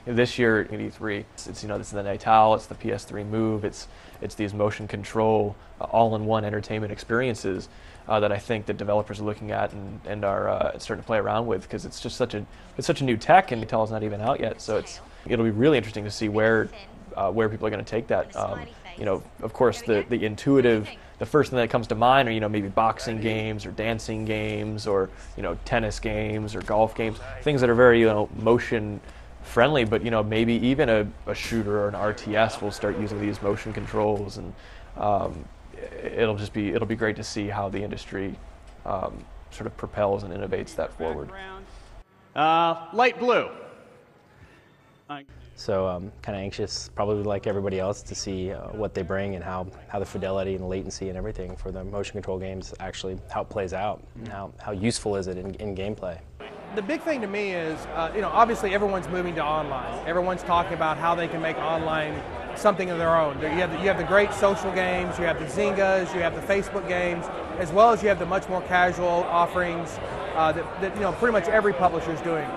this year at E3, it's you know, it's the Natal, it's the PS3 Move, it's these motion control all-in-one entertainment experiences that I think that developers are looking at and are starting to play around with, because it's just such a new tech, and Natal is not even out yet. So it'll be really interesting to see where people are going to take that. You know, of course, the intuitive. The first thing that comes to mind are, you know, maybe boxing games or dancing games or, you know, tennis games or golf games, things that are very, you know, motion friendly, but, you know, maybe even a shooter or an RTS will start using these motion controls, and it'll be great to see how the industry sort of propels and innovates that forward. Light blue. So kind of anxious, probably like everybody else, to see what they bring and how the fidelity and latency and everything for the motion control games, actually how it plays out and how useful is it in gameplay. The big thing to me is, you know, obviously everyone's moving to online. Everyone's talking about how they can make online something of their own. You have the great social games, you have the Zyngas, you have the Facebook games, as well as you have the much more casual offerings that you know, pretty much every publisher is doing.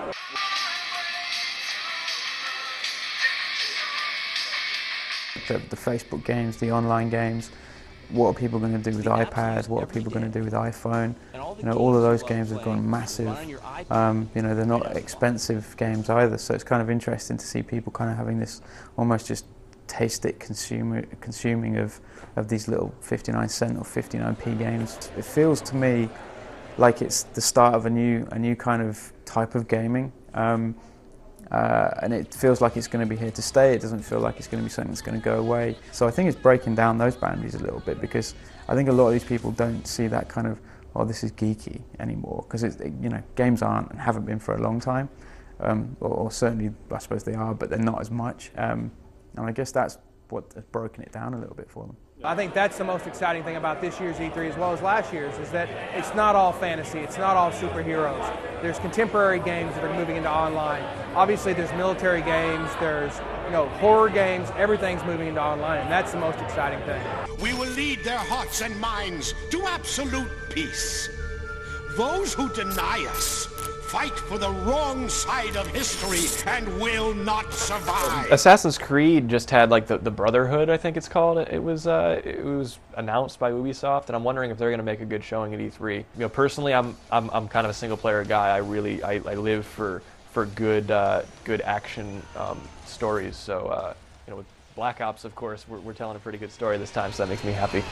The Facebook games, the online games, what are people going to do with iPad, what are people going to do with iPhone? You know, all of those games have gone massive. You know, they're not expensive games either, so it's kind of interesting to see people kind of having this almost just taste it consuming of these little 59-cent or 59p games. It feels to me like it's the start of a new kind of type of gaming. And it feels like it's going to be here to stay. It doesn't feel like it's going to be something that's going to go away. So I think it's breaking down those boundaries a little bit, because I think a lot of these people don't see that kind of, oh, this is geeky anymore, because you know, games aren't and haven't been for a long time, or certainly I suppose they are, but they're not as much. And I guess that's what has broken it down a little bit for them. I think that's the most exciting thing about this year's E3 as well as last year's, is that it's not all fantasy, it's not all superheroes. There's contemporary games that are moving into online. Obviously there's military games, there's, you know, horror games, everything's moving into online, and that's the most exciting thing. We will lead their hearts and minds to absolute peace. Those who deny us fight for the wrong side of history and will not survive. Assassin's Creed just had like the Brotherhood, I think it's called. It was announced by Ubisoft, and I'm wondering if they're going to make a good showing at E3. You know, personally, I'm kind of a single player guy. I live for good action stories. So you know, with Black Ops, of course, we're telling a pretty good story this time, so that makes me happy.